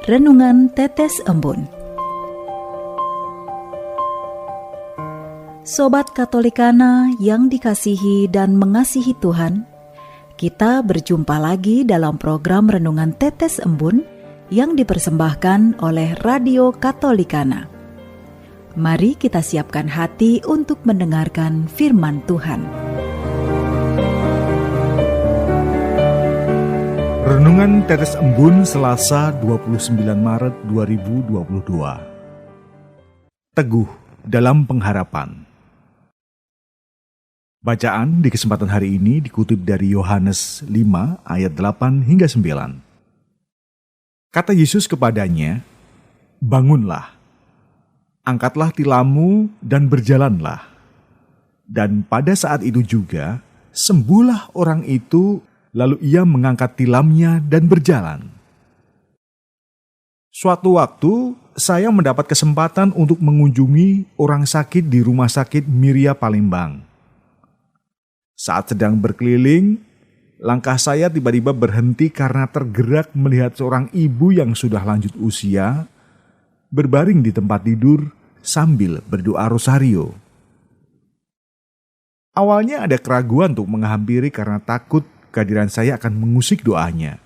Renungan Tetes Embun. Sobat Katolikana yang dikasihi dan mengasihi Tuhan, kita berjumpa lagi dalam program Renungan Tetes Embun yang dipersembahkan oleh Radio Katolikana. Mari kita siapkan hati untuk mendengarkan firman Tuhan. Renungan Tetes Embun Selasa 29 Maret 2022. Teguh dalam pengharapan. Bacaan di kesempatan hari ini dikutip dari Yohanes 5 ayat 8 hingga 9. Kata Yesus kepadanya, "Bangunlah, angkatlah tilammu dan berjalanlah." Dan pada saat itu juga, sembuhlah orang itu. Lalu ia mengangkat tilamnya dan berjalan. Suatu waktu, saya mendapat kesempatan untuk mengunjungi orang sakit di Rumah Sakit Miria Palembang. Saat sedang berkeliling, langkah saya tiba-tiba berhenti karena tergerak melihat seorang ibu yang sudah lanjut usia, berbaring di tempat tidur sambil berdoa rosario. Awalnya ada keraguan untuk menghampiri karena takut kehadiran saya akan mengusik doanya.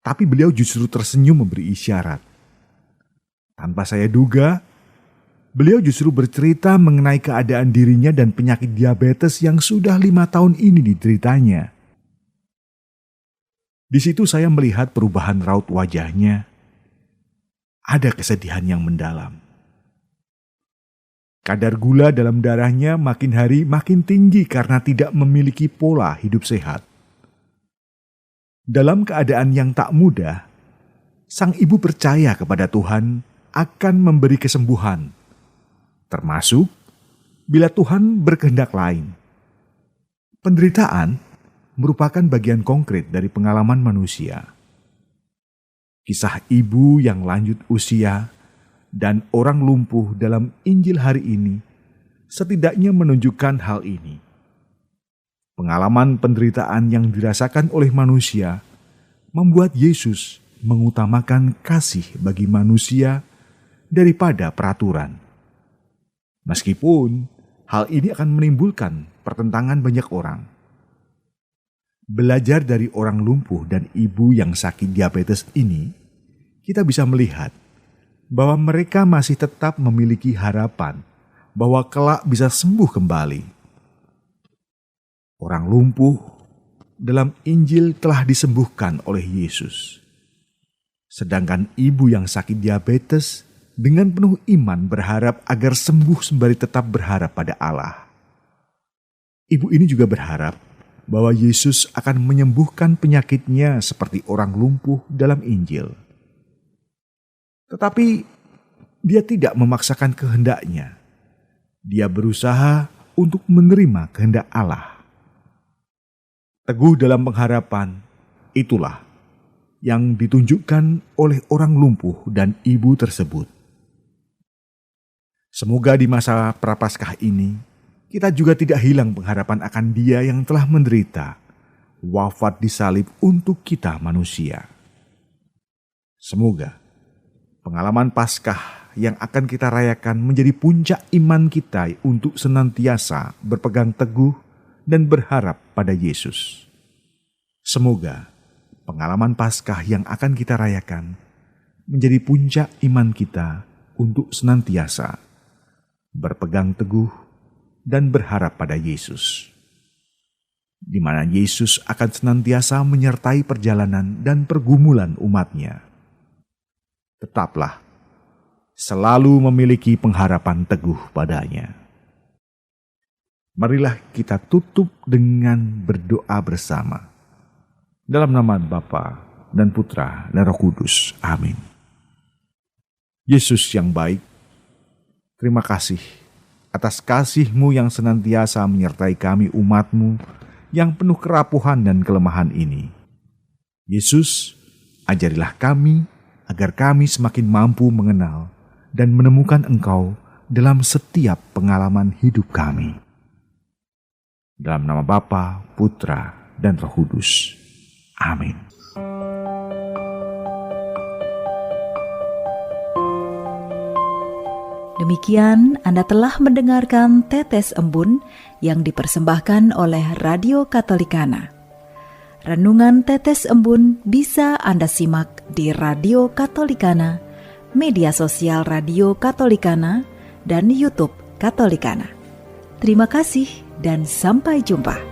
Tapi beliau justru tersenyum memberi isyarat. Tanpa saya duga, beliau justru bercerita mengenai keadaan dirinya dan penyakit diabetes yang sudah 5 tahun ini dideritanya. Di situ saya melihat perubahan raut wajahnya. Ada kesedihan yang mendalam. Kadar gula dalam darahnya makin hari makin tinggi karena tidak memiliki pola hidup sehat. Dalam keadaan yang tak mudah, sang ibu percaya kepada Tuhan akan memberi kesembuhan, termasuk bila Tuhan berkehendak lain. Penderitaan merupakan bagian konkret dari pengalaman manusia. Kisah ibu yang lanjut usia dan orang lumpuh dalam Injil hari ini setidaknya menunjukkan hal ini. Pengalaman penderitaan yang dirasakan oleh manusia membuat Yesus mengutamakan kasih bagi manusia daripada peraturan. Meskipun hal ini akan menimbulkan pertentangan banyak orang. Belajar dari orang lumpuh dan ibu yang sakit diabetes ini, kita bisa melihat bahwa mereka masih tetap memiliki harapan bahwa kelak bisa sembuh kembali. Orang lumpuh dalam Injil telah disembuhkan oleh Yesus. Sedangkan ibu yang sakit diabetes dengan penuh iman berharap agar sembuh sembari tetap berharap pada Allah. Ibu ini juga berharap bahwa Yesus akan menyembuhkan penyakitnya seperti orang lumpuh dalam Injil. Tetapi dia tidak memaksakan kehendaknya. Dia berusaha untuk menerima kehendak Allah. Teguh dalam pengharapan, itulah yang ditunjukkan oleh orang lumpuh dan ibu tersebut. Semoga di masa Prapaskah ini, kita juga tidak hilang pengharapan akan Dia yang telah menderita, wafat di salib untuk kita manusia. Semoga pengalaman Paskah yang akan kita rayakan menjadi puncak iman kita untuk senantiasa berpegang teguh dan berharap pada Yesus. Semoga pengalaman Paskah yang akan kita rayakan menjadi puncak iman kita untuk senantiasa berpegang teguh dan berharap pada Yesus, di mana Yesus akan senantiasa menyertai perjalanan dan pergumulan umatnya. Tetaplah selalu memiliki pengharapan teguh padanya. Marilah kita tutup dengan berdoa bersama. Dalam nama Bapa dan Putra dan Roh Kudus. Amin. Yesus yang baik, terima kasih atas kasih-Mu yang senantiasa menyertai kami umat-Mu yang penuh kerapuhan dan kelemahan ini. Yesus, ajarilah kami agar kami semakin mampu mengenal dan menemukan Engkau dalam setiap pengalaman hidup kami. Dalam nama Bapa, Putra, dan Roh Kudus. Amin. demikian, Anda telah mendengarkan Tetes Embun yang dipersembahkan oleh Radio Katolikana. Renungan Tetes Embun bisa Anda simak di Radio Katolikana, media sosial Radio Katolikana, dan YouTube Katolikana. Terima kasih dan sampai jumpa.